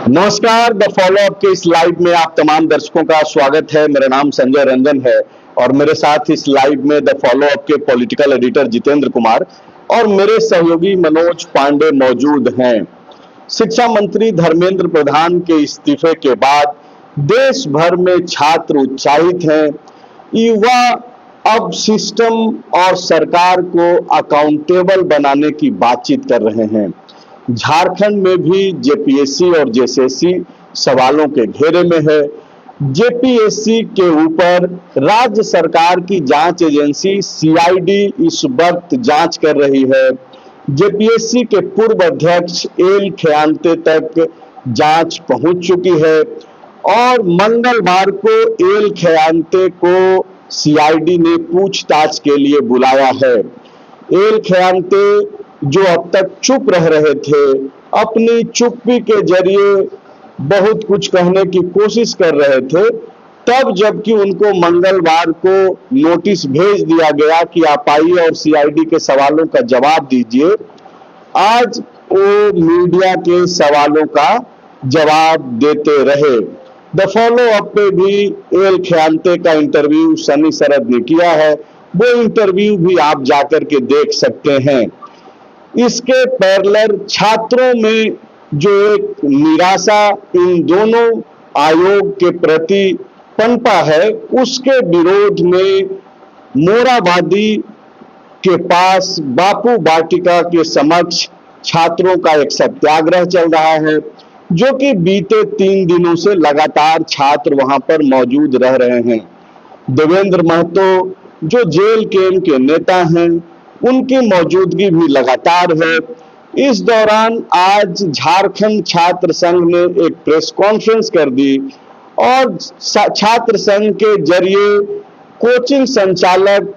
नमस्कार। The follow up के इस लाइव में आप तमाम दर्शकों का स्वागत है। मेरा नाम संजय रंजन है और मेरे साथ इस लाइव में द फॉलो अप के पॉलिटिकल एडिटर जितेंद्र कुमार और मेरे सहयोगी मनोज पांडे मौजूद हैं। शिक्षा मंत्री धर्मेंद्र प्रधान के इस्तीफे के बाद देश भर में छात्र उत्साहित हैं। युवा अब सिस्टम और सरकार को अकाउंटेबल बनाने की बातचीत कर रहे हैं। झारखंड में भी जेपीएससी और जेएसएससी सवालों के घेरे में है। जेपीएससी के ऊपर राज्य सरकार की जांच एजेंसी सीआईडी इस वक्त जांच कर रही है। जेपीएससी के पूर्व अध्यक्ष एल खयांते तक जांच पहुंच चुकी है और मंगलवार को एल खयांते को सीआईडी ने पूछताछ के लिए बुलाया है। एल खयांते जो अब तक चुप रह रहे थे, अपनी चुप्पी के जरिए बहुत कुछ कहने की कोशिश कर रहे थे, तब जबकि उनको मंगलवार को नोटिस भेज दिया गया कि आप आइए और सीआईडी के सवालों का जवाब दीजिए, आज वो मीडिया के सवालों का जवाब देते रहे। द फॉलो अप पे भी एल खयांते का इंटरव्यू सनी सरद ने किया है, वो इंटरव्यू भी आप जाकर के देख सकते हैं। इसके पैरेलल छात्रों में जो एक निराशा इन दोनों आयोग के प्रति पनपा है, उसके विरोध में मोराबादी के पास बापू वाटिका के समक्ष छात्रों का एक सत्याग्रह चल रहा है, जो कि बीते 3 दिनों से लगातार छात्र वहां पर मौजूद रह रहे हैं। देवेंद्र महतो जो जेल केम के नेता हैं, उनकी मौजूदगी भी लगातार है। इस दौरान आज झारखंड छात्र संघ ने एक प्रेस कॉन्फ्रेंस कर दी और छात्र संघ के जरिए कोचिंग संचालक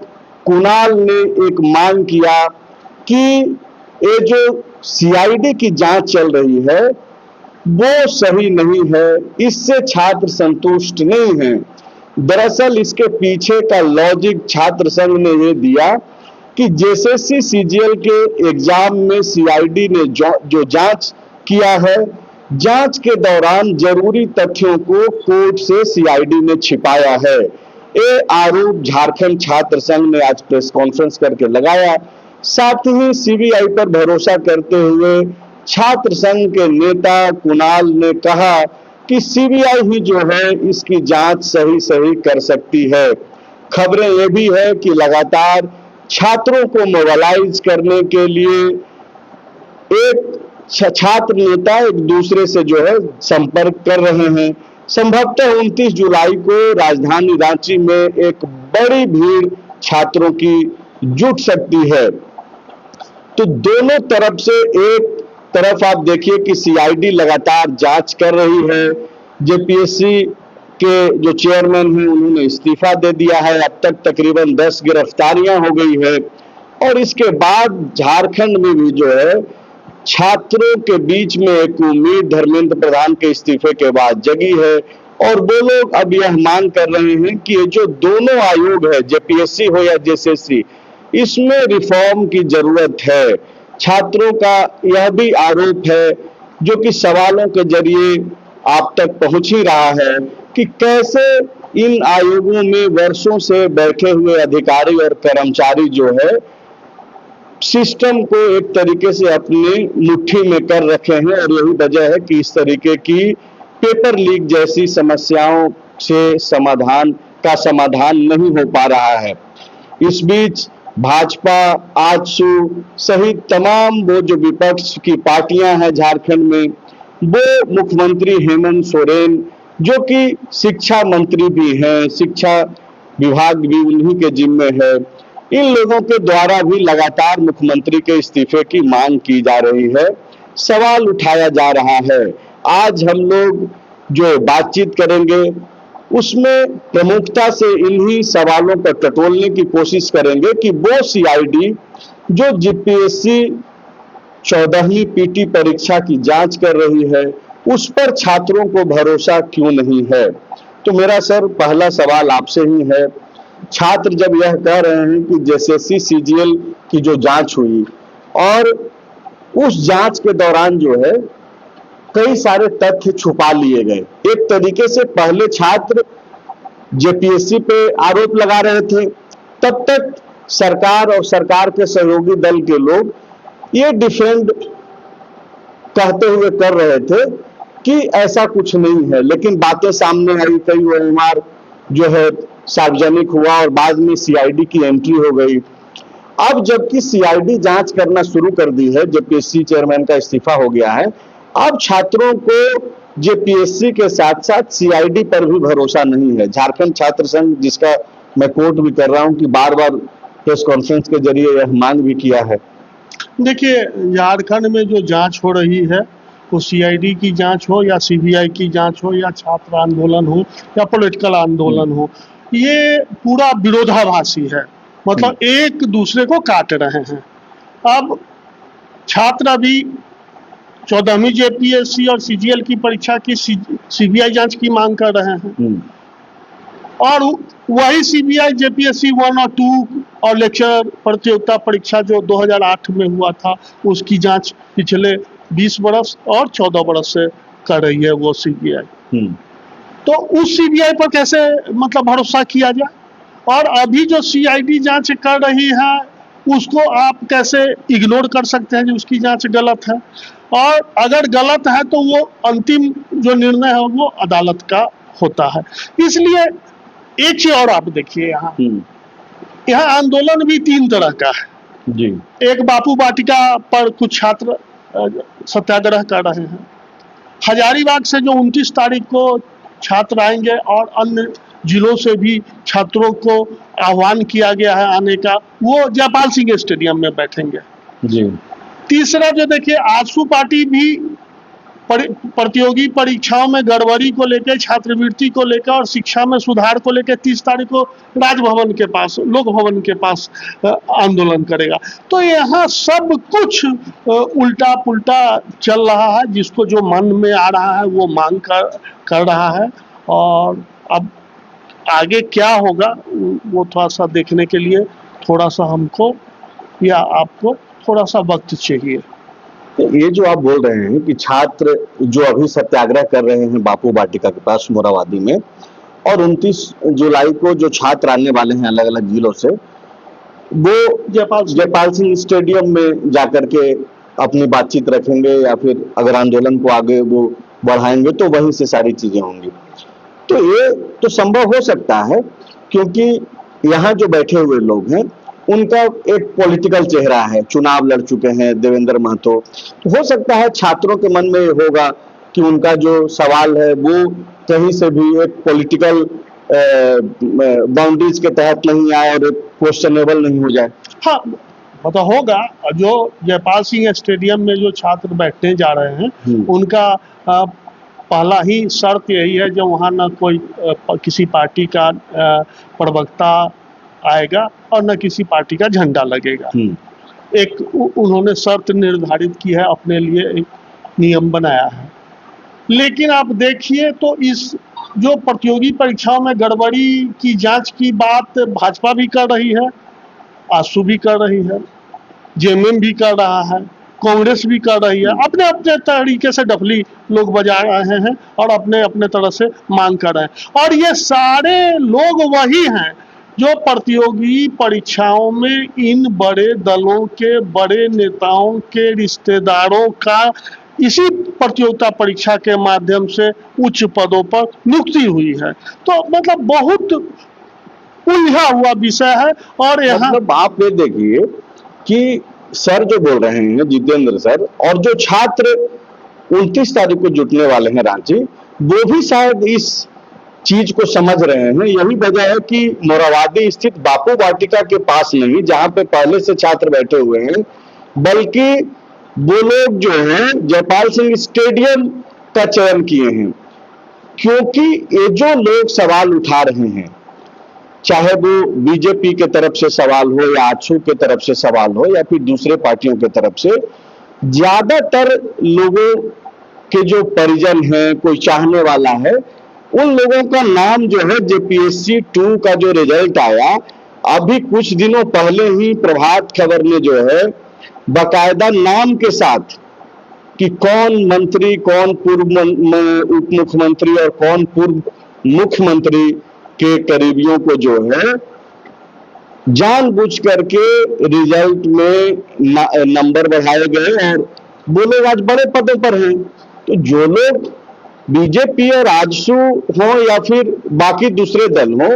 कुणाल ने एक मांग किया कि ये जो सीआईडी की जांच चल रही है वो सही नहीं है, इससे छात्र संतुष्ट नहीं हैं। दरअसल इसके पीछे का लॉजिक छात्र संघ ने ये दिया कि जेएसएससी सीजीएल के एग्जाम में सीआईडी ने जो जांच किया है, जांच के दौरान जरूरी तथ्यों को कोर्ट से सीआईडी ने छिपाया है। ये आरोप झारखंड छात्र संघ ने आज प्रेस कॉन्फ्रेंस करके लगाया। साथ ही सीबीआई पर भरोसा करते हुए छात्र संघ के नेता कुणाल ने कहा कि सीबीआई ही जो है इसकी जांच सही कर सकती है। खबरें ये भी है कि लगातार छात्रों को मोबालाइज करने के लिए एक छात्र नेता एक दूसरे से जो है संपर्क कर रहे हैं। संभवतः 29 जुलाई को राजधानी रांची में एक बड़ी भीड़ छात्रों की जुट सकती है। तो दोनों तरफ से, एक तरफ आप देखिए कि सीआईडी लगातार जांच कर रही है, जेपीएससी के जो चेयरमैन हैं उन्होंने इस्तीफा दे दिया है, अब तक तकरीबन 10 गिरफ्तारियां हो गई है और इसके बाद झारखंड में भी जो है छात्रों के बीच में एक उम्मीद धर्मेंद्र प्रधान के इस्तीफे के बाद जगी है और वो लोग अब यह मांग कर रहे हैं कि ये जो दोनों आयोग है, जेपीएससी हो या जेएसएससी, इसमें रिफॉर्म की जरूरत है। छात्रों का यह भी आरोप है, जो कि सवालों के जरिए आप तक पहुंच ही रहा है, कि कैसे इन आयोगों में वर्षों से बैठे हुए अधिकारी और कर्मचारी जो है सिस्टम को एक तरीके से अपनी मुट्ठी में कर रखे हैं और यही वजह है कि इस तरीके की पेपर लीक जैसी समस्याओं से समाधान नहीं हो पा रहा है। इस बीच भाजपा, आजसू सहित तमाम वो जो विपक्ष की पार्टियां हैं झारखंड में, वो मुख्यमंत्री हेमंत सोरेन जो कि शिक्षा मंत्री भी हैं, शिक्षा विभाग भी उन्हीं के जिम्मे है, इन लोगों के द्वारा भी लगातार मुख्यमंत्री के इस्तीफे की मांग की जा रही है, सवाल उठाया जा रहा है। आज हम लोग जो बातचीत करेंगे उसमें प्रमुखता से इन्हीं सवालों पर टटोलने की कोशिश करेंगे कि वो सीआईडी जो जेपीएससी 14वीं पीटी परीक्षा की जांच कर रही है, उस पर छात्रों को भरोसा क्यों नहीं है। तो मेरा सर पहला सवाल आपसे ही है, छात्र जब यह कह रहे हैं कि जेएसएससी सीजीएल की जो जांच हुई और उस जांच के दौरान जो है कई सारे तथ्य छुपा लिए गए। एक तरीके से पहले छात्र जेपीएससी पे आरोप लगा रहे थे, तब तक सरकार और सरकार के सहयोगी दल के लोग ये डिफेंड कहते हुए कर रहे थे कि ऐसा कुछ नहीं है, लेकिन बातें सामने आई, कई ओएमआर जो है सार्वजनिक हुआ और बाद में सीआईडी की एंट्री हो गई। अब जबकि सीआईडी जांच करना शुरू कर दी है, जेपीएससी चेयरमैन का इस्तीफा हो गया है, अब छात्रों को जेपीएससी के साथ साथ सीआईडी पर भी भरोसा नहीं है। झारखंड छात्र संघ, जिसका मैं कोट भी कर रहा हूं कि बार बार प्रेस कॉन्फ्रेंस के जरिए यह मांग भी किया है। देखिए, झारखंड में जो जांच हो रही है, वो सीआईडी की जांच हो या सीबीआई की जांच हो या छात्र आंदोलन हो या पॉलिटिकल आंदोलन हो, ये पूरा विरोधाभासी है। मतलब एक दूसरे को काट रहे हैं। अब छात्र अभी 14वीं जेपीएससी और सीजीएल की परीक्षा की सीबीआई जांच की मांग कर रहे हैं, और वही सीबीआई जेपीएससी 1 और 2 और लेक्चर प्रतियोगिता परीक्षा जो 2008 में हुआ था, उसकी जांच पिछले 20 बरस और 14 बरस से कर रही है वो सीबीआई। तो उस सीबीआई पर कैसे मतलब भरोसा किया जाए? और अभी जो सीआईडी जांच कर रही है, उसको आप कैसे इग्नोर कर सकते हैं कि उसकी जांच गलत है? और अगर गलत है तो वो अंतिम जो निर्णय है वो अदालत का होता है। इसलिए एक चीज और आप देखिए, यहाँ आंदोलन भी 3 तरह का है जी। एक बापू वाटिका पर कुछ छात्र सत्याग्रह कर रहे हैं। हजारीबाग से जो 29 तारीख को छात्र आएंगे और अन्य जिलों से भी छात्रों को आह्वान किया गया है आने का, वो जयपाल सिंह स्टेडियम में बैठेंगे जी। तीसरा जो देखिए, आजसू पार्टी भी प्रतियोगी परीक्षाओं में गड़बड़ी को लेकर, छात्रवृत्ति को लेकर और शिक्षा में सुधार को लेकर 30 तारीख को राजभवन के पास, लोक भवन के पास आंदोलन करेगा। तो यहाँ सब कुछ उल्टा पुल्टा चल रहा है। जिसको जो मन में आ रहा है वो मांग कर रहा है, और अब आगे क्या होगा वो थोड़ा सा देखने के लिए थोड़ा सा हमको या आपको थोड़ा सा वक्त चाहिए। ये जो आप बोल रहे हैं कि छात्र जो अभी सत्याग्रह कर रहे हैं बापू वाटिका के पास मोराबादी में, और 29 जुलाई को जो छात्र आने वाले हैं अलग अलग जिलों से, वो जयपाल सिंह स्टेडियम में जाकर के अपनी बातचीत रखेंगे, या फिर अगर आंदोलन को आगे वो बढ़ाएंगे तो वहीं से सारी चीजें होंगी। तो ये तो संभव हो सकता है, क्योंकि यहाँ जो बैठे हुए लोग हैं उनका एक पॉलिटिकल चेहरा है, चुनाव लड़ चुके हैं देवेंद्र महतो। तो हो सकता है छात्रों के मन में होगा कि उनका जो सवाल है वो कहीं से भी एक पॉलिटिकल बाउंड्रीज के तहत नहीं आए और क्वेश्चनेबल नहीं हो जाए। हाँ, मतलब होगा। जो जयपाल सिंह स्टेडियम में जो छात्र बैठने जा रहे हैं, उनका पहला ही शर्त यही है, जो वहाँ न कोई किसी पार्टी का प्रवक्ता आएगा और न किसी पार्टी का झंडा लगेगा। एक उन्होंने शर्त निर्धारित की है, अपने लिए एक नियम बनाया है। लेकिन आप देखिए तो इस जो प्रतियोगी परीक्षाओं में गड़बड़ी की जांच की बात भाजपा भी कर रही है, आजसू भी कर रही है, जेएमएम भी कर रहा है, कांग्रेस भी कर रही है। अपने अपने तरीके से डफली लोग बजा रहे हैं और अपने अपने तरह से मांग कर रहे हैं। और ये सारे लोग वही हैं जो प्रतियोगी परीक्षाओं में इन बड़े दलों के बड़े नेताओं के रिश्तेदारों का इसी प्रतियोगिता परीक्षा के माध्यम से उच्च पदों पर नियुक्ति हुई है। तो मतलब बहुत उलझा हुआ विषय है। और यहाँ मतलब आप ये देखिए कि सर जो बोल रहे हैं, जितेंद्र सर, और जो छात्र 29 तारीख को जुटने वाले हैं रांची, वो भी शायद इस चीज को समझ रहे हैं। यही वजह है कि मोराबादी स्थित बापू वाटिका के पास नहीं, जहां पे पहले से छात्र बैठे हुए हैं, बल्कि वो लोग जो हैं जयपाल सिंह स्टेडियम का चयन किए हैं। क्योंकि ये जो लोग सवाल उठा रहे हैं, चाहे वो बीजेपी के तरफ से सवाल हो या आजसू के तरफ से सवाल हो या फिर दूसरे पार्टियों के तरफ से, ज्यादातर लोगों के जो परिजन हैं, कोई चाहने वाला है, उन लोगों का नाम जो है जेपीएससी 2 का जो रिजल्ट आया, अभी कुछ दिनों पहले ही प्रभात खबर ने जो है बाकायदा नाम के साथ कि कौन मंत्री, कौन पूर्व उप मुख्यमंत्री और कौन पूर्व मुख्यमंत्री के करीबियों को जो है जानबूझ करके रिजल्ट में नंबर बढ़ाए गए और वो लोग आज बड़े पदों पर हैं। तो जो लोग बीजेपी और आजसू हो या फिर बाकी दूसरे दल हो,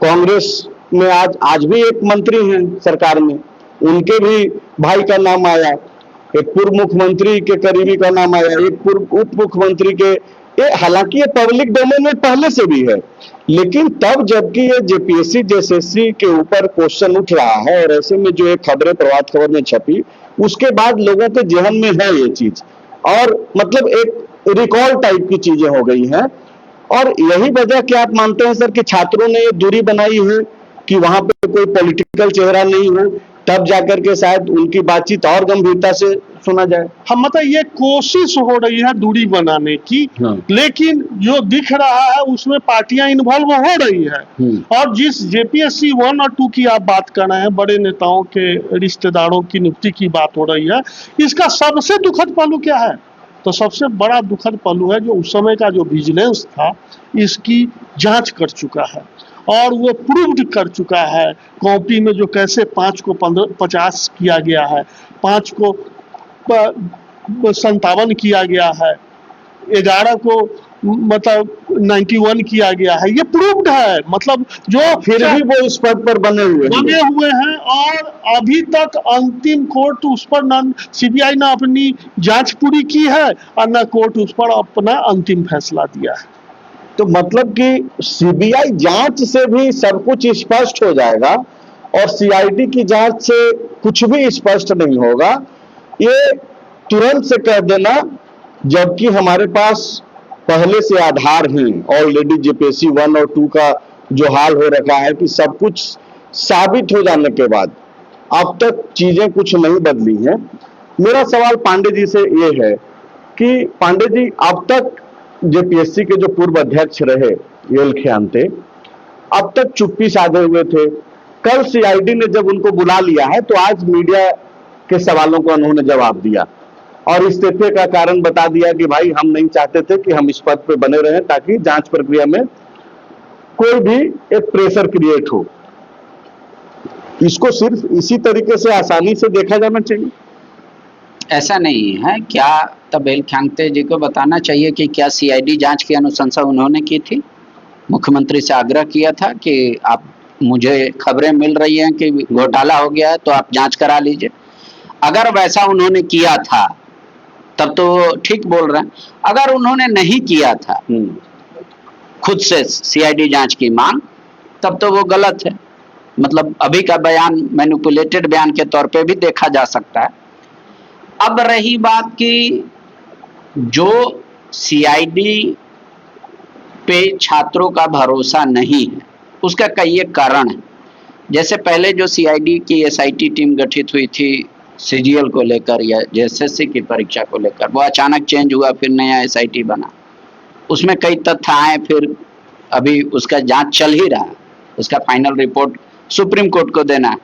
कांग्रेस में आज भी एक मंत्री हैं सरकार में, उनके भी भाई का नाम आया, एक पूर्व मुख्यमंत्री के करीबी का नाम आया, एक पूर्व उप मुख्यमंत्री के, हालांकि ये पब्लिक डोमेन में पहले से भी है, लेकिन तब जबकि ये जेपीएससी जेएसएससी के ऊपर क्वेश्चन उठ रहा है और ऐसे में जो एक खबरें प्रभात खबर में छपी, उसके बाद लोगों के जहन में है ये चीज और मतलब एक रिकॉल टाइप की चीजें हो गई हैं। और यही वजह क्या आप मानते हैं सर कि छात्रों ने ये दूरी बनाई है कि वहां पे कोई पॉलिटिकल चेहरा नहीं हो, तब जाकर के शायद उनकी बातचीत और गंभीरता से सुना जाए? हम मतलब ये कोशिश हो रही है दूरी बनाने की, लेकिन जो दिख रहा है उसमें पार्टियां इन्वॉल्व हो रही है। और जिस जेपीएससी 1 और 2 की आप बात कर रहे हैं, बड़े नेताओं के रिश्तेदारों की नियुक्ति की बात हो रही है, इसका सबसे दुखद पहलू क्या है? तो सबसे बड़ा दुखद पहलू है जो उस समय का जो विजिलेंस था, इसकी जांच कर चुका है और वो प्रूव्ड कर चुका है कॉपी में जो कैसे 5 को 50 किया गया है, 5 को 57 किया गया है, 11 को मतलब 91 किया गया है, ये प्रूव्ड है। मतलब जो फिर भी वो इस पद पर बने हुए हैं और अभी तक अंतिम कोर्ट उस पर न सीबीआई ने अपनी जांच पूरी की है और न कोर्ट उस पर अपना अंतिम फैसला दिया है। तो मतलब कि सीबीआई जांच से भी सब कुछ स्पष्ट हो जाएगा और सीआईडी की जांच से कुछ भी स्पष्ट नहीं होगा, ये तुरंत से कह देना, जबकि हमारे पास पहले से आधार हैं ऑलरेडी जेपीएससी 1 और 2 का जो हाल हो रखा है कि सब कुछ साबित हो जाने के बाद अब तक चीजें कुछ नहीं बदली हैं। मेरा सवाल पांडे जी से ये है कि पांडे जी, अब तक जेपीएससी के जो पूर्व अध्यक्ष रहे एल खियांते अब तक चुप्पी साधे हुए थे। कल सीआईडी ने जब उनको बुला लिया है तो आज मीडिया के सवालों को उन्होंने जवाब दिया और इस्तीफे का कारण बता दिया कि भाई हम नहीं चाहते थे कि हम इस पद पे बने रहें ताकि जांच प्रक्रिया में कोई भी एक प्रेशर क्रिएट हो। इसको सिर्फ इसी तरीके से आसानी से देखा जाना चाहिए? ऐसा नहीं है क्या? तब एल खियांते जी को बताना चाहिए कि क्या सीआईडी जांच की अनुशंसा उन्होंने की थी? मुख्यमंत्री से आग्रह किया था कि आप, मुझे खबरें मिल रही हैं कि घोटाला हो गया है तो आप जांच करा लीजिए। अगर वैसा उन्होंने किया था तब तो ठीक बोल रहे हैं, अगर उन्होंने नहीं किया था खुद से सीआईडी जांच की मांग, तब तो वो गलत है। मतलब अभी का बयान मैनिपुलेटेड बयान के तौर पे भी देखा जा सकता है। अब रही बात कि जो सीआईडी पे छात्रों का भरोसा नहीं है, उसका कई एक कारण है। जैसे पहले जो सीआईडी की एसआईटी टीम गठित हुई थी सीजीएल को लेकर या जेएसएससी की परीक्षा को लेकर, वो अचानक चेंज हुआ, फिर नया एसआईटी बना, उसमें कई तथ्य आए, फिर अभी उसका जांच चल ही रहा है, उसका फाइनल रिपोर्ट सुप्रीम कोर्ट को देना है।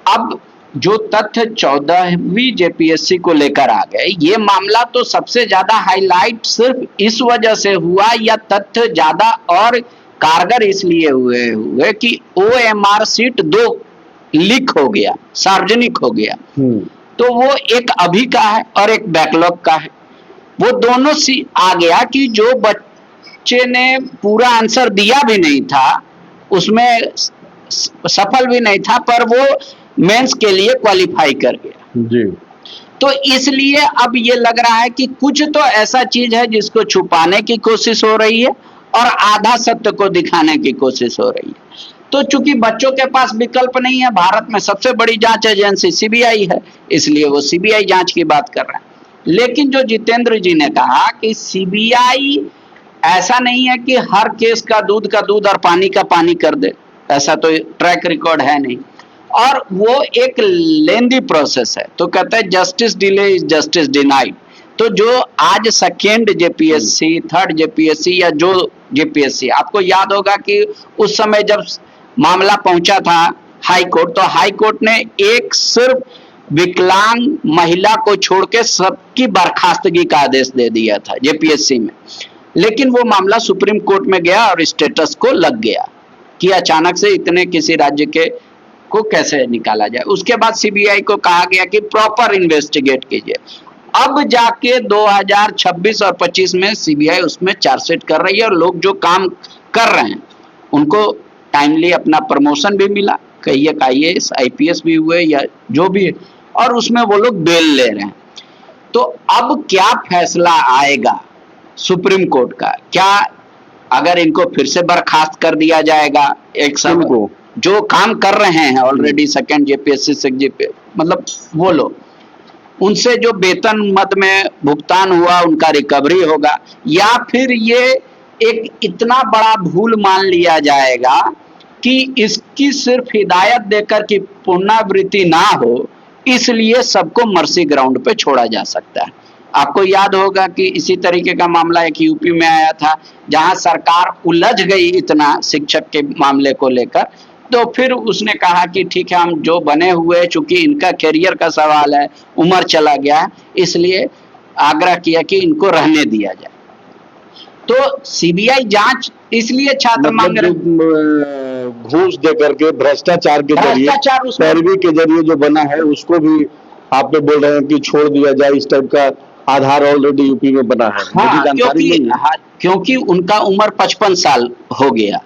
अब जो तथ्य 14वीं जेपीएससी को लेकर आ गए, ये मामला तो सबसे ज्यादा हाईलाइट सिर्फ इस वजह से हुआ, या तथ्य ज्यादा और कारगर इसलिए हुए कि ओएमआर सीट 2 लीक हो गया, सार्वजनिक हो गया। तो वो एक अभी का है और एक बैकलॉग का है। वो दोनों आ गया कि जो बच्चे ने पूरा आंसर दिया भी नहीं था, उसमें सफल भी नहीं था, पर वो मेंस के लिए क्वालिफाई कर गया जी। तो इसलिए अब ये लग रहा है कि कुछ तो ऐसा चीज है जिसको छुपाने की कोशिश हो रही है और आधा सत्य को दिखाने की कोशिश हो रही है। तो चूंकि बच्चों के पास विकल्प नहीं है, भारत में सबसे बड़ी जांच एजेंसी सीबीआई है, इसलिए वो सीबीआई जांच की बात कर रहे हैं। लेकिन जो जितेंद्र जी ने कहा कि सीबीआई ऐसा नहीं है कि हर केस का दूध और पानी का पानी कर दे, ऐसा तो ट्रैक रिकॉर्ड है नहीं, और वो एक लेंदी प्रोसेस है। तो कहता है justice delay is justice denied. तो जो आज सेकेंड जेपीएससी, थर्ड जेपीएससी या जो जेपीएससी, आपको याद होगा कि उस समय जब मामला पहुंचा था हाई कोर्ट, तो हाई कोर्ट ने एक सिर्फ विकलांग महिला को छोड़ के सबकी बर्खास्तगी का आदेश दे दिया था जेपीएससी में। लेकिन वो मामला सुप्रीम कोर्ट में गया और स्टेटस को लग गया कि अचानक से इतने किसी राज्य के को कैसे निकाला जाए। उसके बाद सीबीआई को कहा गया कि प्रॉपर इन्वेस्टिगेट कीजिए। अब जाके 2026 और 25 में सीबीआई उसमें चार्जशीट कर रही है और लोग जो काम कर रहे हैं उनको टाइमली अपना प्रमोशन भी मिला, कई एक IAS IPS भी हुए या जो भी है, और उसमें वो लोग बेल ले रहे हैं। तो अब क्या फैसला आएगा सुप्रीम कोर्ट का? क्या अगर इनको फिर से बर्खास्त कर दिया जाएगा, एक सब को जो काम कर रहे हैं ऑलरेडी सेकंड जेपीएससी से मतलब वो लोग, उनसे जो वेतन मद में भुगतान हुआ उनका रिकवरी होगा, या फिर ये एक इतना बड़ा भूल मान लिया जाएगा कि इसकी सिर्फ हिदायत देकर कि पुनरावृत्ति ना हो इसलिए सबको मर्सी ग्राउंड पे छोड़ा जा सकता है। आपको याद होगा कि इसी तरीके का मामला एक यूपी में आया था जहां सरकार उलझ गई इतना शिक्षक के मामले को लेकर, तो फिर उसने कहा कि ठीक है हम जो बने हुए, चूंकि इनका करियर का सवाल है, उम्र चला गया है, इसलिए आग्रह किया कि इनको रहने दिया जाए। तो सीबीआई जांच इसलिए छात्र मांग रहे, घूस दे करके भ्रष्टाचार के जरिए, पैरवी के जरिए जो बना है उसको भी आप पे बोल रहे हैं कि छोड़ दिया जाए, इस टाइप का आधार ऑलरेडी यूपी में बना है। हाँ, क्योंकि उनका उम्र 55 साल हो गया,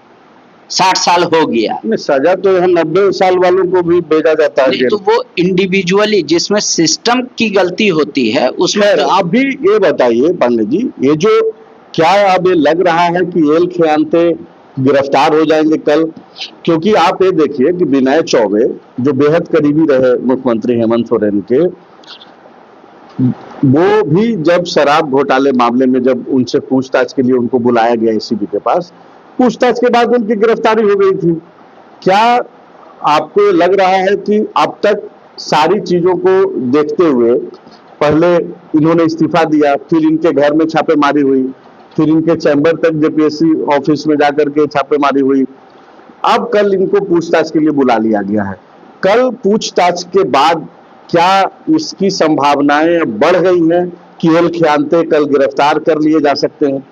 60 साल हो गया। सजा तो 90 साल वालों को भी भेजा जाता है। तो वो इंडिविजुअली जिसमें सिस्टम की गलती होती है उसमें तो आप भी ये बताइए पांडे जी, ये जो क्या अब ये लग रहा है कि एल खियांते गिरफ्तार हो जाएंगे कल? क्योंकि आप ये देखिए कि विनय चौबे जो बेहद करीबी रहे मुख्यमंत्री हेमंत सोरेन के, वो भी जब शराब घोटाले मामले में जब उनसे पूछताछ के लिए उनको बुलाया गया एसीबी के पास, पूछताछ के बाद उनकी गिरफ्तारी हो गई थी। क्या आपको लग रहा है कि अब तक सारी चीजों को देखते हुए, पहले इन्होंने इस्तीफा दिया, फिर इनके घर में छापेमारी हुई, फिर इनके चैम्बर तक जेपीएससी ऑफिस में जाकर के छापेमारी हुई, अब कल इनको पूछताछ के लिए बुला लिया गया है। कल पूछताछ के बाद क्या इसकी संभावनाएं बढ़ गई हैं कि एल खियांते कल गिरफ्तार कर लिए जा सकते हैं?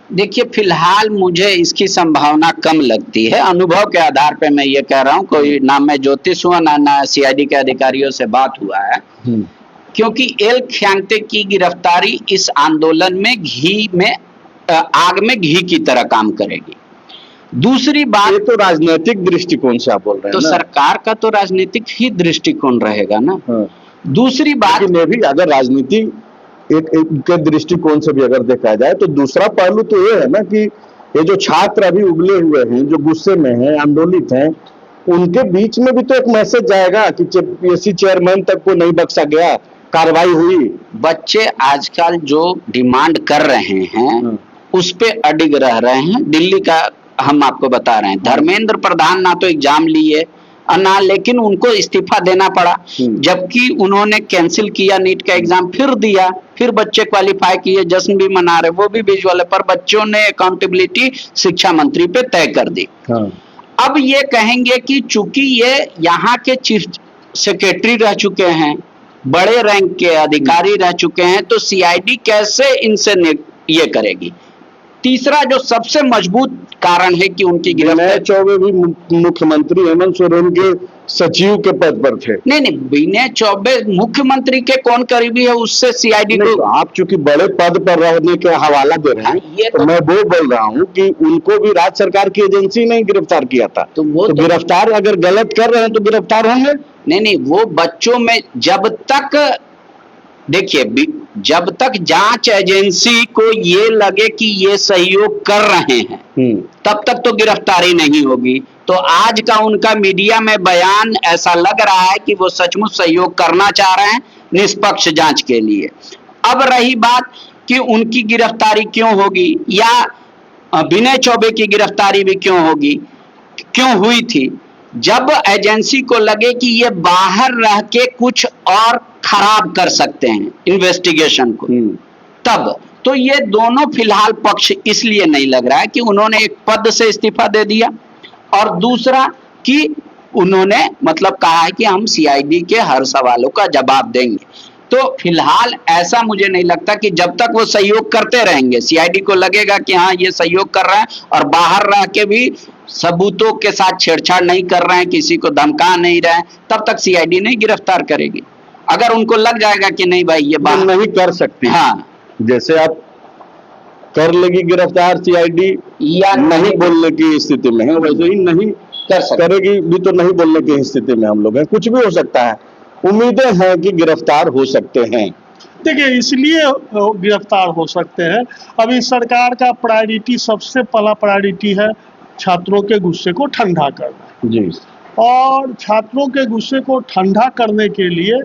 देखिए, फिलहाल मुझे इसकी संभावना कम लगती है। अनुभव के आधार पे मैं ये कह रहा हूँ, कोई ना मैं ज्योतिष हुआ ना सीआईडी के अधिकारियों से बात हुआ है, क्योंकि एल खियांते की गिरफ्तारी इस आंदोलन में आग में घी की तरह काम करेगी। दूसरी बात, ये तो राजनीतिक दृष्टिकोण से आप बोल रहे हैं तो ना? सरकार का तो राजनीतिक ही दृष्टिकोण रहेगा ना। दूसरी बात में भी अगर राजनीति एक के दृष्टिकोण से भी अगर देखा जाए तो दूसरा पहलू तो ये है ना कि ये जो छात्र अभी उबले हुए हैं, जो गुस्से में हैं, आंदोलित हैं, उनके बीच में भी तो एक मैसेज जाएगा कि जेपीएससी चेयरमैन तक को नहीं बख्शा गया, कार्रवाई हुई। बच्चे आजकल जो डिमांड कर रहे हैं उस पे अडिग रह रहे हैं। दिल्ली का हम आपको बता रहे हैं, धर्मेंद्र प्रधान ना तो एग्जाम लिए ना, लेकिन उनको इस्तीफा देना पड़ा, जबकि उन्होंने कैंसिल किया नीट का एग्जाम, फिर दिया, फिर बच्चे क्वालिफाई किए, जश्न भी मना रहे, वो भी विजुअल है, पर बच्चों ने अकाउंटेबिलिटी शिक्षा मंत्री पे तय कर दी। अब ये कहेंगे कि चूंकि ये यहाँ के चीफ सेक्रेटरी रह चुके हैं, बड़े रैंक के अधिकारी रह चुके हैं, तो सीआईडी कैसे इनसे ये करेगी। तीसरा जो सबसे मजबूत कारण है कि उनकी विनय चौबे भी मुख्यमंत्री हेमंत सोरेन के सचिव के पद पर थे। नहीं, विनय चौबे मुख्यमंत्री के कौन करीबी है, उससे सीआईडी को तो आप चूंकि बड़े पद पर रहने के हवाला दे रहे हैं, ये तो मैं वो बोल रहा हूँ कि उनको भी राज्य सरकार की एजेंसी ने गिरफ्तार किया था, तो वो तो गिरफ्तार अगर गलत कर रहे हैं तो गिरफ्तार होंगे। नहीं, वो बच्चों में जब तक, देखिए, जब तक जांच एजेंसी को ये लगे कि ये सहयोग कर रहे हैं तब तक तो गिरफ्तारी नहीं होगी। तो आज का उनका मीडिया में बयान ऐसा लग रहा है कि वो सचमुच सहयोग करना चाह रहे हैं निष्पक्ष जांच के लिए। अब रही बात कि उनकी गिरफ्तारी क्यों होगी या विनय चौबे की गिरफ्तारी भी क्यों हुई थी, जब एजेंसी को लगे कि ये बाहर रह के कुछ और खराब कर सकते हैं इन्वेस्टिगेशन को, तब तो ये दोनों फिलहाल पक्ष इसलिए नहीं लग रहा है कि उन्होंने एक पद से इस्तीफा दे दिया, और दूसरा कि उन्होंने मतलब कहा है कि हम सीआईडी के हर सवालों का जवाब देंगे। तो फिलहाल ऐसा मुझे नहीं लगता कि जब तक वो सहयोग करते रहेंगे, सीआईडी को लगेगा कि हाँ ये सहयोग कर रहा है और बाहर रह के भी सबूतों के साथ छेड़छाड़ नहीं कर रहे हैं, किसी को धमका नहीं रहे हैं, तब तक सीआईडी नहीं गिरफ्तार करेगी। अगर उनको लग जाएगा कि नहीं भाई ये बात नहीं कर सकती, हाँ जैसे आप कर लेगी गिरफ्तार सीआईडी या नहीं बोलने की स्थिति में है, वैसे ही नहीं कर सकते। करेगी भी तो नहीं बोलने की स्थिति में हम लोग हैं। कुछ भी हो सकता है, उम्मीदें हैं कि गिरफ्तार हो सकते हैं। देखिए, इसलिए गिरफ्तार हो सकते हैं। अभी सरकार का प्रायोरिटी, सबसे पहला प्रायोरिटी है छात्रों के गुस्से को ठंडा करना। जी, और छात्रों के गुस्से को ठंडा करने के लिए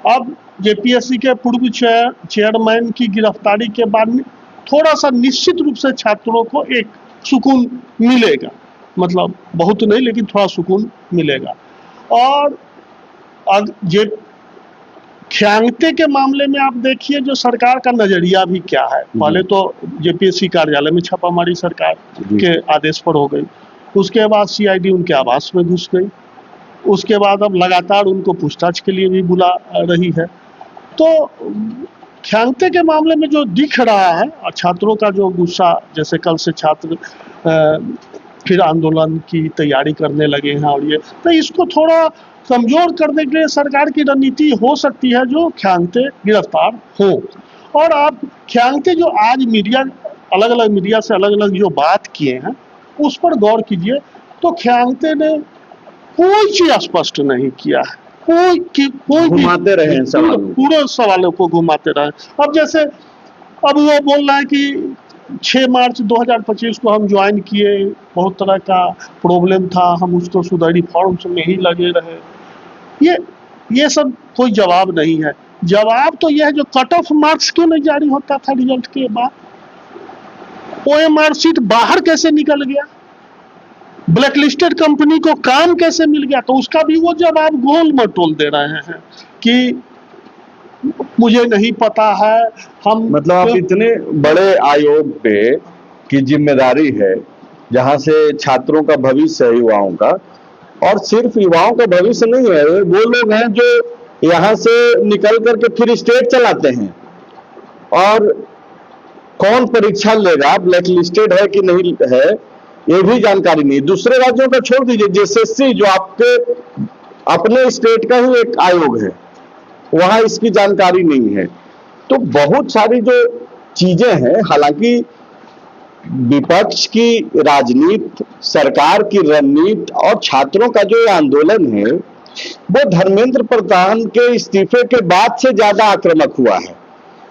अब जेपीएससी के पूर्व चेयरमैन की गिरफ्तारी के बाद थोड़ा सा निश्चित रूप से छात्रों को एक सुकून मिलेगा, मतलब बहुत नहीं लेकिन थोड़ा सुकून मिलेगा। और जे ख्यांगते के मामले में आप देखिए जो सरकार का नजरिया भी क्या है। पहले तो जेपीएससी कार्यालय में छापामारी सरकार के आदेश पर हो गई, उसके बाद सीआईडी उनके आवास में घुस गई, उसके बाद अब लगातार उनको पूछताछ के लिए भी बुला रही है। तो ख्यांगते के मामले में जो दिख रहा है और छात्रों का जो गुस्सा, जैसे कल से छात्र फिर आंदोलन की तैयारी करने लगे हैं, और ये तो इसको थोड़ा कमजोर करने के लिए सरकार की रणनीति हो सकती है जो ख्यांगते गिरफ्तार हो। और आप ख्यांगते जो आज मीडिया, अलग अलग मीडिया से अलग अलग जो बात किए हैं उस पर गौर कीजिए, तो ख्यांगते ने कोई चीज स्पष्ट नहीं किया है, कोई घुमाते रहे हैं सवालों को। पूरे सवालों को घुमाते रहे। अब जैसे अब वो बोल रहा है कि 6 मार्च 2025 को हम ज्वाइन किए, बहुत तरह का प्रॉब्लम था, हम उसको सुधारी फॉर्म्स में ही लगे रहे। ये सब कोई जवाब नहीं है। जवाब तो यह है जो कट ऑफ मार्क्स क्यों नहीं जारी होता था रिजल्ट के बाद, ओएमआर सीट बाहर कैसे निकल गया, ब्लैक लिस्टेड कंपनी को काम कैसे मिल गया, तो उसका भी वो जवाब गोल मटोल दे रहे हैं कि मुझे नहीं पता है। हम मतलब आप इतने बड़े आयोग पे की जिम्मेदारी है जहां से छात्रों का भविष्य है, युवाओं का, और सिर्फ युवाओं का भविष्य नहीं है, वो लोग हैं जो यहाँ से निकल करके फिर स्टेट चलाते हैं, और कौन परीक्षा लेगा, ब्लैक लिस्टेड है कि नहीं है ये भी जानकारी नहीं। दूसरे राज्यों का छोड़ दीजिए, जेएसएससी जो आपके अपने स्टेट का ही एक आयोग है, वहां इसकी जानकारी नहीं है। तो बहुत सारी जो चीजें हैं, हालांकि विपक्ष की राजनीति, सरकार की रणनीति और छात्रों का जो आंदोलन है वो धर्मेंद्र प्रधान के इस्तीफे के बाद से ज्यादा आक्रामक हुआ है।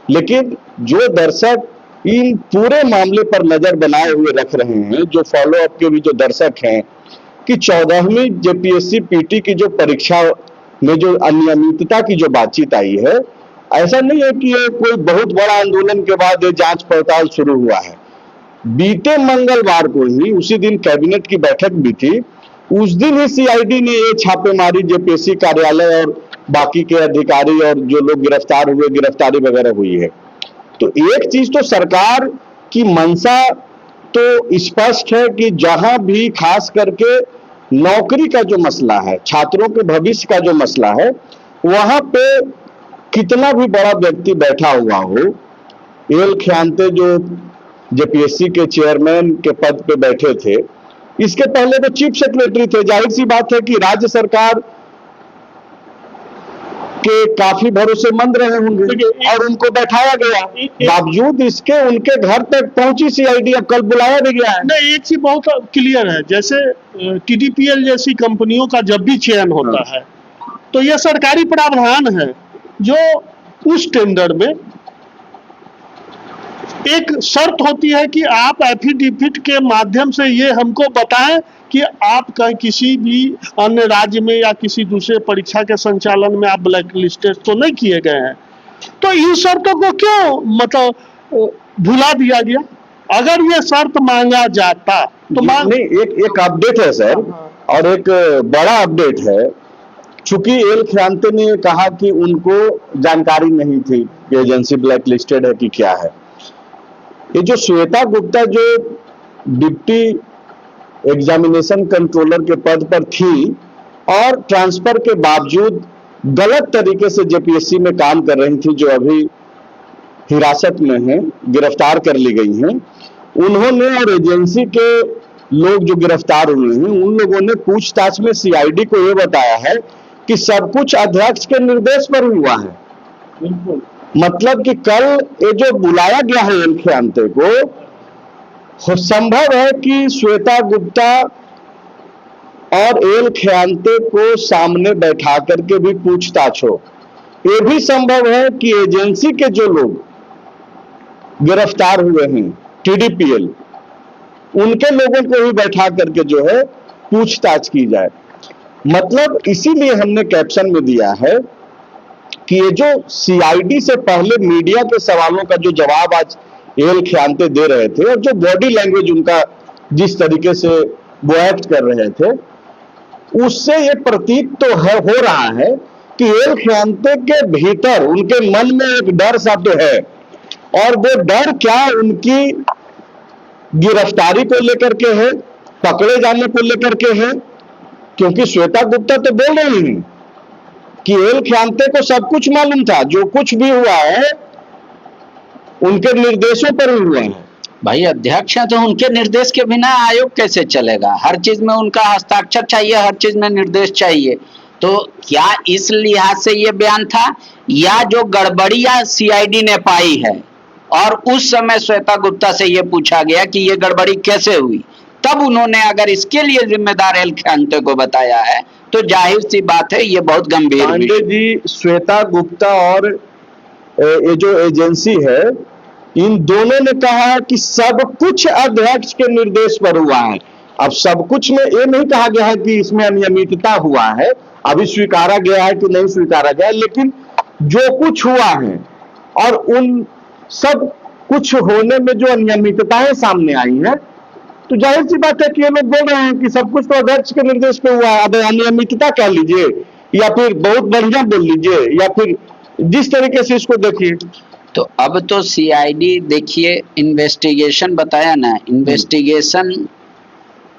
लेकिन जो दर्शक इन पूरे मामले पर नजर बनाए हुए रख रहे हैं, जो फॉलो अप के भी जो दर्शक हैं, कि 14वीं जेपीएससी पीटी की जो परीक्षा में जो अनियमितता की जो बातचीत आई है, ऐसा नहीं है कि ये कोई बहुत बड़ा आंदोलन के बाद ये जांच पड़ताल शुरू हुआ है। बीते मंगलवार को ही, उसी दिन कैबिनेट की बैठक भी थी, उस दिन ही सीआईडी ने ये छापेमारी जेपीएससी कार्यालय और बाकी के अधिकारी और जो लोग गिरफ्तार हुए, गिरफ्तारी वगैरह हुई है। तो एक चीज तो सरकार की मंशा तो स्पष्ट है कि जहां भी खास करके नौकरी का जो मसला है, छात्रों के भविष्य का जो मसला है, वहां पे कितना भी बड़ा व्यक्ति बैठा हुआ हो, एल ख्यांते जो जेपीएससी के चेयरमैन के पद पे बैठे थे, इसके पहले तो चीफ सेक्रेटरी थे, जाहिर सी बात है कि राज्य सरकार के काफी भरोसेमंद रहे होंगे और उनको बैठाया गया। बावजूद इसके उनके घर तक पहुंची सीआईडी, अब कल बुलाया भी गया है। नहीं, एक चीज बहुत क्लियर है, जैसे टीडीपीएल जैसी कंपनियों का जब भी चयन होता है तो यह सरकारी प्रावधान है जो उस टेंडर में एक शर्त होती है कि आप एफिडेविट के माध्यम से ये हमको बताएं कि आप कहीं किसी भी अन्य राज्य में या किसी दूसरे परीक्षा के संचालन में आप ब्लैक लिस्टेड तो नहीं किए गए हैं। तो इन शर्तों को क्यों मतलब भुला दिया गया? अगर ये शर्त मांगा जाता तो नहीं, एक अपडेट है सर, और एक बड़ा अपडेट है। चूंकि एल ख्यांते ने कहा कि उनको जानकारी नहीं थी कि एजेंसी ब्लैक लिस्टेड है कि क्या है। ये जो श्वेता गुप्ता जो डिप्टी एग्जामिनेशन कंट्रोलर के पद पर थी, और ट्रांसफर के बावजूद गलत तरीके से जेपीएससी में काम कर रही थी, जो अभी हिरासत में है, गिरफ्तार कर ली गई हैं। उन्होंने और एजेंसी के लोग जो गिरफ्तार हुए हैं, उन लोगों ने पूछताछ में सीआईडी को यह बताया है कि सब कुछ अध्यक्ष के निर्देश पर हुआ है। बिल्कुल। मतलब कि कल ये जो बुलाया गया है एल खियांते को, संभव है कि श्वेता गुप्ता और एल खियांते को सामने बैठा करके भी पूछताछ हो। ये भी संभव है कि एजेंसी के जो लोग गिरफ्तार हुए हैं, टीडीपीएल, उनके लोगों को भी बैठा करके जो है पूछताछ की जाए। मतलब इसीलिए हमने कैप्शन में दिया है कि ये जो सीआईडी से पहले मीडिया के सवालों का जो जवाब आज एल खियांते दे रहे थे, और जो बॉडी लैंग्वेज उनका जिस तरीके से वो एक्ट कर रहे थे, उससे ये प्रतीत तो हो रहा है कि एल खियांते के भीतर, उनके मन में एक डर सा तो है, और वो डर क्या उनकी गिरफ्तारी को लेकर के है, पकड़े जाने को लेकर के है। क्योंकि श्वेता गुप्ता तो बोल रही हैं कि एल खियांते को सब कुछ मालूम था, जो कुछ भी हुआ है उनके निर्देशों पर ही हुआ है। भाई अध्यक्ष है तो उनके निर्देश के बिना आयोग कैसे चलेगा? हर चीज में उनका हस्ताक्षर चाहिए, हर चीज में निर्देश चाहिए। तो क्या इस लिहाज से ये बयान था, या जो गड़बड़ियां सीआईडी ने पाई है और उस समय श्वेता गुप्ता से ये पूछा गया कि ये गड़बड़ी कैसे हुई, तब उन्होंने अगर इसके लिए जिम्मेदार एल खियांते को बताया है, तो जाहिर सी बात है ये बहुत गंभीर पांडे जी, श्वेता गुप्ता और ये जो एजेंसी है, इन दोनों ने कहा है कि सब कुछ अध्यक्ष के निर्देश पर हुआ है। अब सब कुछ में ये नहीं कहा गया है कि इसमें अनियमितता हुआ है, अभी स्वीकारा गया है कि नहीं स्वीकारा गया है, लेकिन जो कुछ हुआ है और उन सब कुछ होने में जो अनियमितताएं सामने आई हैं, तो जाहिर सी बात है कि ये लोग बोल रहे हैं कि सब कुछ तो अध्यक्ष के निर्देश पे हुआ है। अब अनियमितता कह लीजिए, या फिर बहुत बढ़िया बोल लीजिए, या फिर जिस तरीके से इसको देखिए। तो अब तो सीआईडी देखिए, इन्वेस्टिगेशन बताया ना, इन्वेस्टिगेशन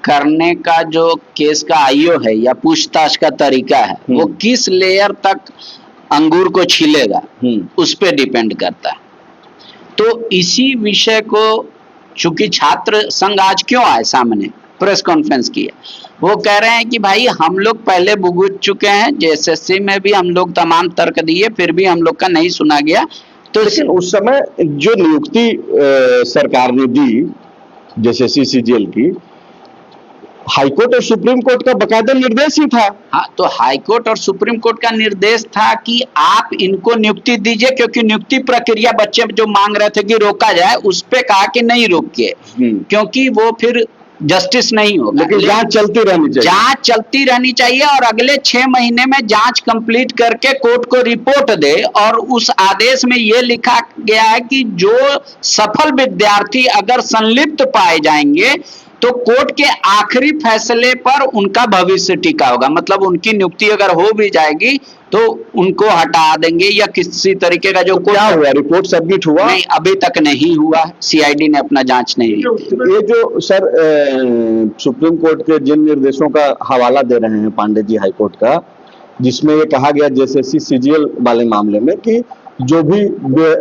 करने का जो केस का आईओ है या पूछताछ का तरीका है, वो किस लेयर तक अंगूर को छीलेगा उस पे डिपेंड करता है। तो इसी विषय को चूंकि छात्र संघ आज क्यों आए सामने, प्रेस कॉन्फ्रेंस की है, वो कह रहे हैं कि भाई हम लोग पहले भुगत चुके हैं, जेएसएससी में भी हम लोग तमाम तर्क दिए, फिर भी हम लोग का नहीं सुना गया। तो लेकिन उस समय जो नियुक्ति सरकार ने दी जेएसएससी सीजीएल की, हाईकोर्ट और सुप्रीम कोर्ट का बकायदा निर्देश ही था। हाँ, तो हाईकोर्ट और सुप्रीम कोर्ट का निर्देश था कि आप इनको नियुक्ति दीजिए, क्योंकि नियुक्ति प्रक्रिया बच्चे जो मांग रहे थे कि रोका जाए, उस पे कहा कि नहीं रोकिए, क्योंकि वो फिर जस्टिस नहीं होगा। लेकिन जांच चलती रहनी चाहिए, जांच चलती रहनी चाहिए, और अगले 6 महीने में जांच कंप्लीट करके कोर्ट को रिपोर्ट दे। और उस आदेश में ये लिखा गया है कि जो सफल विद्यार्थी अगर संलिप्त पाए जाएंगे, तो कोर्ट के आखिरी फैसले पर उनका भविष्य टिका होगा। मतलब उनकी नियुक्ति अगर हो भी जाएगी तो उनको हटा देंगे, या किसी तरीके का जो तो क्या हुआ, रिपोर्ट सबमिट हुआ? नहीं, अभी तक नहीं हुआ, सीआईडी ने अपना जांच नहीं की। ये जो सर सुप्रीम कोर्ट के जिन निर्देशों का हवाला दे रहे हैं पांडे जी हाईकोर्ट का, जिसमें ये कहा गया जेएसएससी सीजीएल वाले मामले में कि जो भी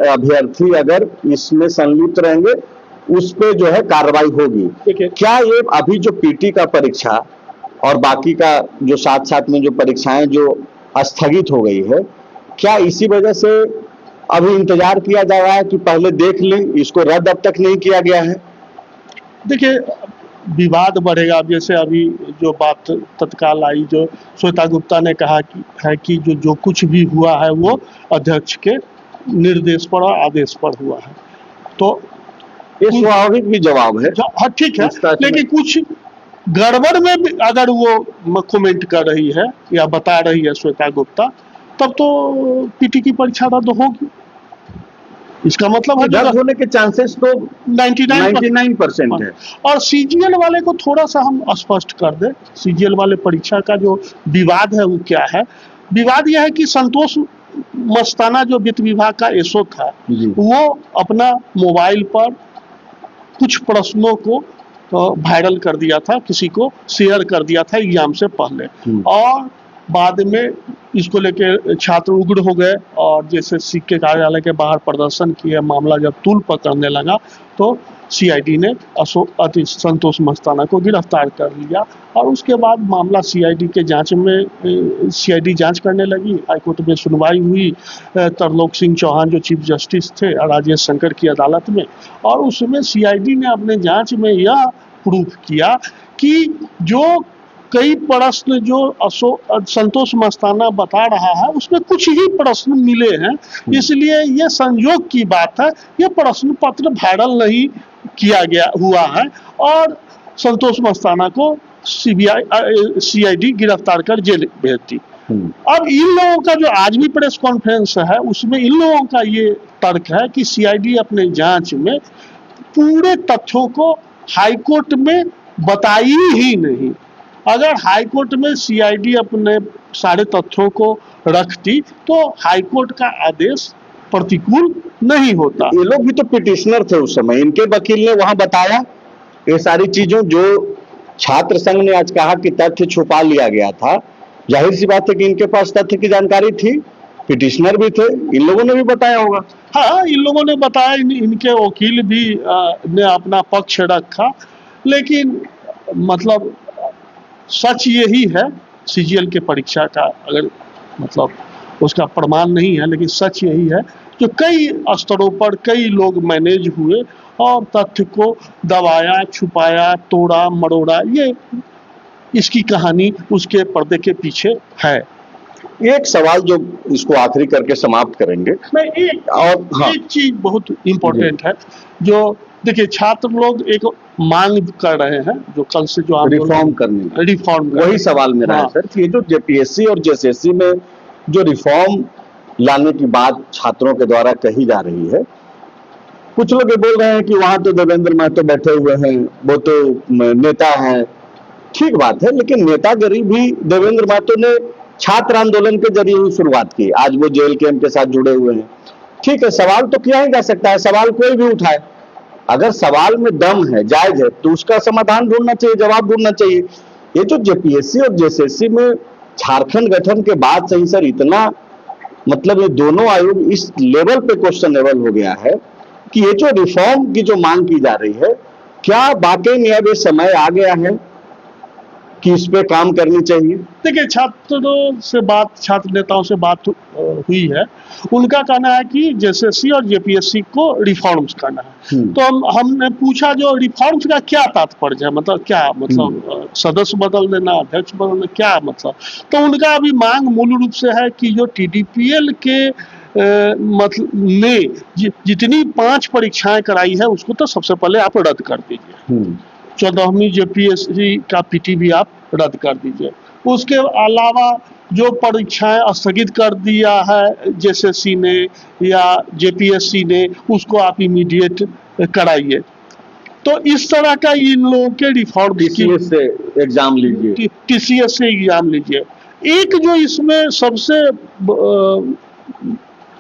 अभ्यर्थी अगर इसमें संलिप्त रहेंगे उस पे जो है कार्रवाई होगी। क्या ये अभी जो पीटी का परीक्षा और बाकी का जो साथ साथ में जो परीक्षाएं जो स्थगित हो गई है, क्या इसी वजह से अभी इंतजार किया जा रहा है कि पहले देख लें, इसको रद्द अब तक नहीं किया गया है? देखिए, विवाद बढ़ेगा। जैसे अभी जो बात तत्काल आई, जो श्वेता गुप्ता ने कहा कि जो कुछ भी हुआ है वो अध्यक्ष के निर्देश पर और आदेश पर हुआ है, तो ये स्वाभाविक भी जवाब है। हाँ, ठीक है, लेकिन कुछ गड़बड़ में भी अगर वो कमेंट कर रही है या बता रही है श्वेता गुप्ता, तब तो पीटी की परीक्षा रद्द होगी। इसका मतलब है रद्द होने के चांसेस तो 99% है। और सीजीएल वाले को थोड़ा सा हम स्पष्ट कर दें, सीजीएल वाले परीक्षा का जो विवाद है वो क्या है। विवाद यह है कि संतोष मस्ताना जो वित्त विभाग का एसओ था, वो अपना मोबाइल पर कुछ प्रश्नों को तो वायरल कर दिया था, किसी को शेयर कर दिया था एग्जाम से पहले, और बाद में इसको लेके छात्र उग्र हो गए और जेएसएससी के कार्यालय के बाहर प्रदर्शन किए। मामला जब तूल पकड़ने लगा तो सीआईडी ने संतोष मस्ताना को गिरफ्तार कर लिया और उसके बाद मामला सीआईडी के जांच में सीआईडी जांच करने लगी। हाईकोर्ट में सुनवाई हुई तरलोक सिंह चौहान जो चीफ जस्टिस थे राजेश शंकर की अदालत में, और उसमें सीआईडी ने अपने जांच में यह प्रूफ किया कि जो कई प्रश्न जो संतोष मस्ताना बता रहा है उसमें कुछ ही प्रश्न मिले हैं, इसलिए ये संयोग की बात है, ये प्रश्न पत्र वायरल नहीं किया गया हुआ है और संतोष मस्ताना को सीआईडी गिरफ्तार कर जेल भेज दी। अब इन लोगों का जो आज भी प्रेस कॉन्फ्रेंस है उसमें इन लोगों का ये तर्क है कि सीआईडी अपने जांच में पूरे तथ्यों को हाईकोर्ट में बताई ही नहीं। अगर हाईकोर्ट में सीआईडी अपने सारे तथ्यों को रखती तो हाईकोर्ट का आदेश प्रतिकूल नहीं होता। ये लोग भी तो पिटिशनर थे उस समय, इनके वकील ने वहां बताया ये सारी चीजों जो छात्र संघ ने आज कहा कि तथ्य छुपा लिया गया था, जाहिर सी बात है कि इनके पास तथ्य की जानकारी थी, पिटिशनर भी थे, इन लोगों ने भी बताया होगा। हाँ, इन लोगों ने बताया, इनके वकील भी ने अपना पक्ष रखा, लेकिन मतलब सच यही है, सीजीएल के परीक्षा का अगर मतलब उसका प्रमाण नहीं है लेकिन सच यही है जो कई स्तरों पर कई लोग मैनेज हुए और तथ्य को दबाया, छुपाया, तोड़ा मरोड़ा, ये इसकी कहानी उसके पर्दे के पीछे है। एक सवाल जो इसको आखिरी करके समाप्त करेंगे, मैं एक चीज बहुत इम्पोर्टेंट है जो देखिए छात्र लोग एक मांग कर रहे हैं जो कल से जो रिफॉर्म वही सवाल मेरा है सर कि ये जो जेपीएससी और जेएसएससी में जो रिफॉर्म लाने की बात छात्रों के द्वारा कही जा रही है, कुछ लोग ये बोल रहे हैं कि वहां तो देवेंद्र महतो बैठे हुए हैं, वो तो नेता हैं, ठीक बात है, लेकिन नेतागिरी भी देवेंद्र महतो ने छात्र आंदोलन के जरिए ही शुरुआत की, आज वो जेल कैंप के साथ जुड़े हुए हैं, ठीक है, सवाल तो किया ही जा सकता है, सवाल कोई भी उठाए, अगर सवाल में दम है, जायज है, तो उसका समाधान ढूंढना चाहिए, जवाब ढूंढना चाहिए। ये जो जेपीएससी और जेएसएससी में झारखंड गठन के बाद से ही सर इतना मतलब ये दोनों आयोग इस लेवल पे क्वेश्चनेबल हो गया है कि ये जो रिफॉर्म की जो मांग की जा रही है, क्या वाकई में अब ये समय आ गया है कि इस पे काम करनी चाहिए? देखिए छात्र नेताओं से बात हुई है, उनका कहना है कि जेएसएससी और जेपीएससी को रिफॉर्म्स करना है। तो हमने पूछा जो रिफॉर्म्स का क्या तात्पर्य है, मतलब क्या मतलब सदस्य बदल देना, अध्यक्ष बदल देना, क्या मतलब? तो उनका अभी मांग मूल रूप से है कि जो टीडीपीएल के मतलब ने जितनी 5 परीक्षाएं कराई है उसको तो सबसे पहले आप रद्द कर दीजिए। 14वीं जेपीएससी का पीटी भी आप रद्द कर दीजिए। उसके अलावा जो परीक्षाएं स्थगित कर दिया है जेएसएससी ने या जेपीएससी ने, उसको आप इमीडिएट कराइए। तो इस तरह का इन लोगों के रिफॉर्म टीसीएस से एग्जाम लीजिए, टीसीएस से एग्जाम लीजिए। एक जो इसमें सबसे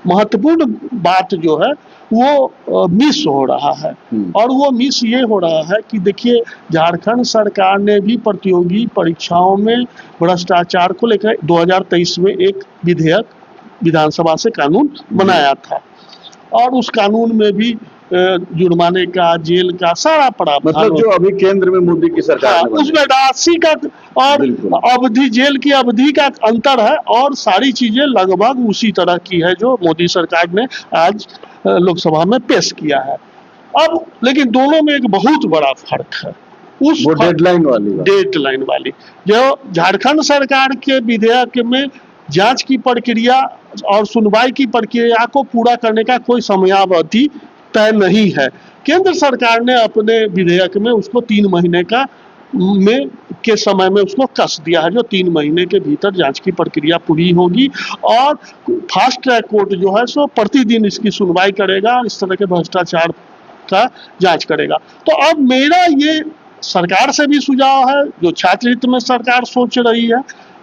महत्वपूर्ण बात जो है वो मिस हो रहा है, और वो मिस ये हो रहा है कि देखिए झारखंड सरकार ने भी प्रतियोगी परीक्षाओं में भ्रष्टाचार को लेकर 2023 में एक विधेयक विधानसभा से कानून बनाया था, और उस कानून में भी जुर्माने का, जेल का सारा प्रावधान, मतलब जो अभी केंद्र में मोदी की सरकार ने उसमें राशि का और अवधि, जेल की अवधि का अंतर है, और सारी चीजें लगभग उसी तरह की है जो मोदी सरकार ने आज लोकसभा में पेश किया है। अब लेकिन दोनों में एक बहुत बड़ा फर्क है, उस डेडलाइन वाली जो झारखंड सरकार के विधेयक में जांच की प्रक्रिया और सुनवाई की प्रक्रिया को पूरा करने का कोई समयावधि तय नहीं है। केंद्र सरकार ने अपने विधेयक में उसको 3 महीने का के समय में उसको कस दिया है, जो 3 महीने के भीतर जांच की प्रक्रिया पूरी होगी, और फास्ट ट्रैक कोर्ट जो है सो प्रतिदिन इसकी सुनवाई करेगा, इस तरह के भ्रष्टाचार का जांच करेगा। तो अब मेरा ये सरकार से भी सुझाव है, जो छात्र हित में सरकार सोच रही है,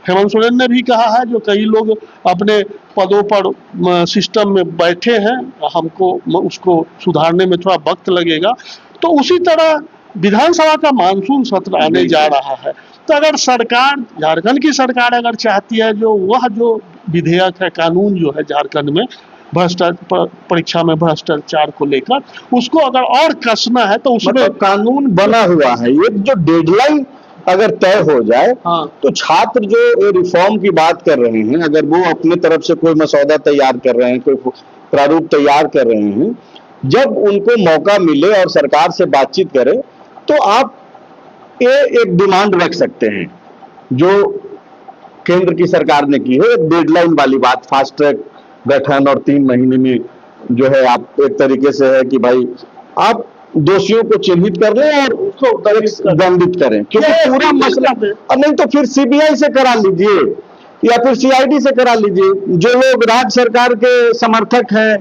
हेमंत सोरेन ने भी कहा है, जो कई लोग अपने पदों पर सिस्टम में बैठे हैं, हमको उसको सुधारने में थोड़ा वक्त लगेगा, तो उसी तरह विधानसभा का मानसून सत्र आने जा रहा है, तो अगर सरकार, झारखंड की सरकार अगर चाहती है जो विधेयक है, कानून जो है झारखंड में परीक्षा में भ्रष्टाचार को लेकर, उसको अगर और कसना है तो उसमें मतलब कानून बना हुआ है, ये जो डेडलाइन अगर तय हो जाए, हाँ, तो छात्र जो रिफॉर्म की बात कर रहे हैं, अगर वो अपने तरफ से कोई मसौदा तैयार कर रहे हैं, कोई प्रारूप तैयार कर रहे हैं, जब उनको मौका मिले और सरकार से बातचीत करें, तो आप ये एक डिमांड रख सकते हैं जो केंद्र की सरकार ने की है, डेडलाइन वाली बात, फास्ट ट्रैक गठन और 3 महीने में जो है, आप एक तरीके से है कि भाई आप दोषियों को चिन्हित कर लें और उसको दंडित करें, क्योंकि पूरा मसला, और नहीं तो फिर सीबीआई से करा लीजिए या फिर सीआईडी से करा लीजिए। जो लोग राज्य सरकार के समर्थक हैं,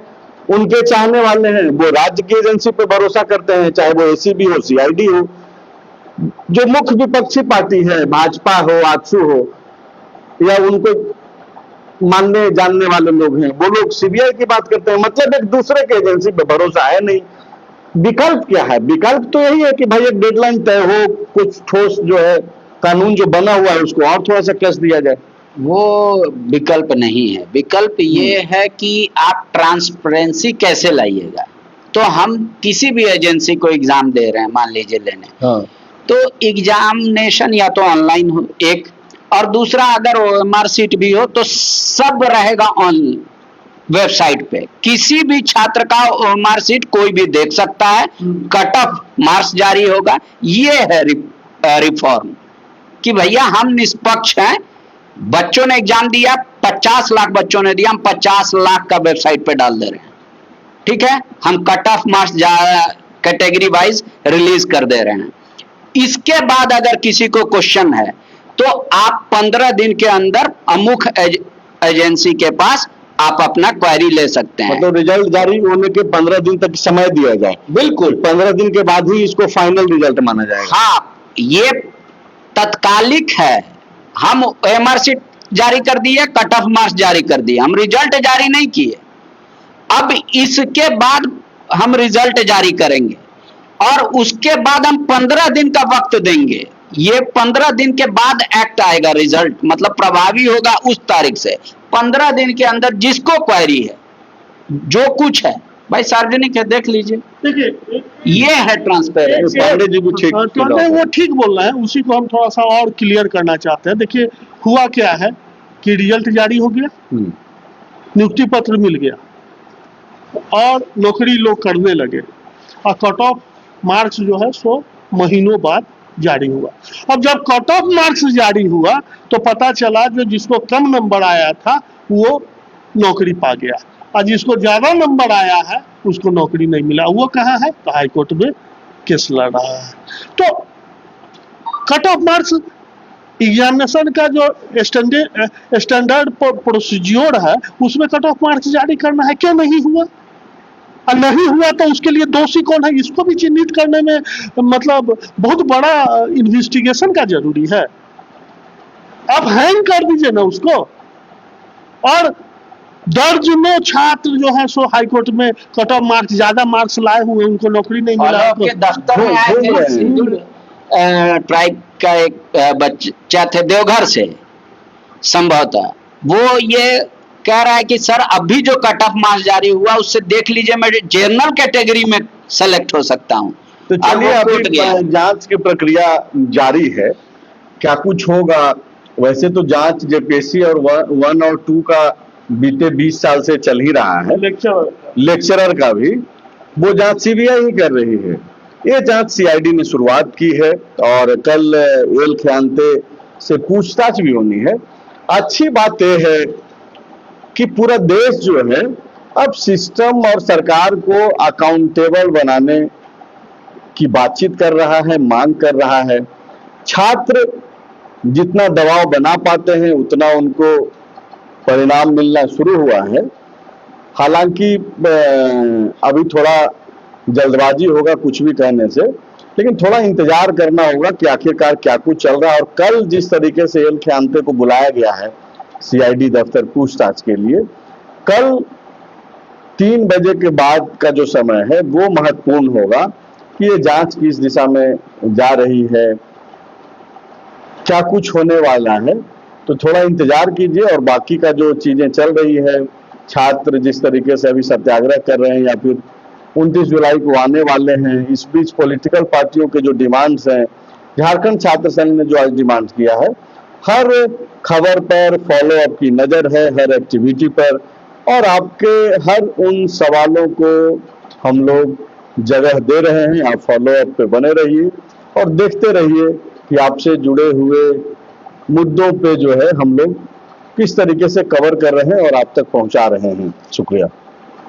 उनके चाहने वाले हैं, वो राज्य की एजेंसी पे भरोसा करते हैं, चाहे वो एसीबी हो, सीआईडी हो। जो मुख्य विपक्षी पार्टी है, भाजपा हो, आजसू हो, या उनको मानने जानने वाले लोग हैं, वो लोग सीबीआई की बात करते हैं। मतलब एक दूसरे के एजेंसी पे भरोसा है नहीं। विकल्प क्या है? विकल्प तो यही है कि भाई एक डेडलाइन तय हो, कुछ ठोस जो है कानून जो बना हुआ है उसको और थोड़ा सा कस दिया जाए। वो विकल्प नहीं है। विकल्प ये है कि आप ट्रांसपेरेंसी कैसे लाइएगा। तो हम किसी भी एजेंसी को एग्जाम दे रहे हैं, मान लीजिए लेने, हाँ। तो एग्जामिनेशन या तो ऑनलाइन हो एक, और दूसरा अगर ओएमआर सीट भी हो तो सब रहेगा ऑन वेबसाइट पे। किसी भी छात्र का ओएमआर सीट कोई भी देख सकता है, कट ऑफ मार्क्स जारी होगा। ये है रिफॉर्म कि भैया हम निष्पक्ष हैं। बच्चों ने एग्जाम दिया, 50 लाख बच्चों ने दिया, हम 50 लाख का वेबसाइट पे डाल दे रहे हैं, ठीक है। हम cut off marks category wise release कर दे रहे हैं। इसके बाद अगर किसी को क्वेश्चन है तो आप 15 दिन के अंदर अमुख एजेंसी के पास आप अपना क्वेरी ले सकते हैं। मतलब रिजल्ट जारी होने के 15 दिन तक समय दिया जाए। बिल्कुल, 15 दिन के बाद ही इसको फाइनल रिजल्ट माना जाएगा। हाँ, ये तत्कालिक है। हम ओएमआर सीट जारी कर दिए, कट ऑफ मार्क्स जारी कर दिए, हम रिजल्ट जारी नहीं किए। अब इसके बाद हम रिजल्ट जारी करेंगे और उसके बाद हम 15 दिन का वक्त देंगे। ये 15 दिन के बाद एक्ट आएगा, रिजल्ट मतलब प्रभावी होगा उस तारीख से। 15 दिन के अंदर जिसको क्वेरी है, जो कुछ है, भाई सार्वजनिक है, देख लीजिए। देखिए ये है ट्रांसपेरेंसी। पांडे जी भी ठीक वो ठीक बोल रहे हैं, उसी को हम थोड़ा सा और क्लियर करना चाहते हैं। देखिए हुआ क्या है कि रिजल्ट जारी हो गया, नियुक्ति पत्र मिल गया और नौकरी लोग करने लगे, और कट ऑफ मार्क्स जो है सो महीनों बाद जारी हुआ। अब जब कट ऑफ मार्क्स जारी हुआ तो पता चला जो जिसको कम नंबर आया था वो नौकरी पा गया, और जिसको ज्यादा नंबर आया है उसको नौकरी नहीं मिला। वो कहाँ है? तो हाई कोर्ट में केस लड़ रहा है। तो कट ऑफ मार्क्स एग्जामिनेशन का जो स्टैंडर्ड प्रोसीज्योर है उसमें कट ऑफ मार्क्स जारी करना है, क्यों नहीं हुआ? और नहीं हुआ तो उसके लिए दोषी कौन है, इसको भी चिन्हित करने में मतलब बहुत बड़ा इन्वेस्टिगेशन का जरूरी है। आप हैंग कर दीजिए ना उसको, और दर्जनों छात्र जो है सो हाई कोर्ट में कट ऑफ मार्क्स ज्यादा मार्क्स लाए हुए उनको नौकरी नहीं मिला। आपके दफ्तर में आए थे शेड्यूल ट्राइब का एक बच्चा थे देवघर से संभवतः, वो ये कह रहा है कि सर अभी जो कट ऑफ मार्क्स जारी हुआ उससे देख लीजिए मैं जनरल कैटेगरी में सेलेक्ट हो सकता हूँ। तो चलिए अभी जांच की प्रक्रिया जारी है, क्या कुछ होगा। वैसे तो जांच जेपीएससी और 1 और 2 का बीते 20 साल से चल ही रहा है, लेक्चरर का भी वो जांच सीबीआई ही कर रही है। ये जांच सीआईडी ने शुरुआत की है और कल एल खयांते से पूछताछ भी होनी है। अच्छी बात यह है कि पूरा देश जो है अब सिस्टम और सरकार को अकाउंटेबल बनाने की बातचीत कर रहा है, मांग कर रहा है। छात्र जितना दबाव बना पाते हैं उतना उनको परिणाम मिलना शुरू हुआ है। हालांकि अभी थोड़ा जल्दबाजी होगा कुछ भी कहने से, लेकिन थोड़ा इंतजार करना होगा कि आखिरकार क्या कुछ चल रहा है। और कल जिस तरीके से एल खयांते को बुलाया गया है सीआईडी दफ्तर पूछताछ के लिए, कल 3 बजे के बाद का जो समय है वो महत्वपूर्ण होगा। कि ये जांच किस दिशा में जा रही है, क्या कुछ होने वाला है। तो थोड़ा इंतजार कीजिए। और बाकी का जो चीजें चल रही है, छात्र जिस तरीके से अभी सत्याग्रह कर रहे हैं या फिर 29 जुलाई को आने वाले हैं, इस बीच पॉलिटिकल पार्टियों के जो डिमांड्स हैं, झारखंड छात्र संघ ने जो आज डिमांड किया है, हर खबर पर फॉलो अप की नजर है, हर एक्टिविटी पर, और आपके हर उन सवालों को हम लोग जगह दे रहे हैं। आप फॉलो अप पे बने रहिए और देखते रहिए कि आपसे जुड़े हुए मुद्दों पे जो है हम लोग किस तरीके से कवर कर रहे हैं और आप तक पहुंचा रहे हैं। शुक्रिया।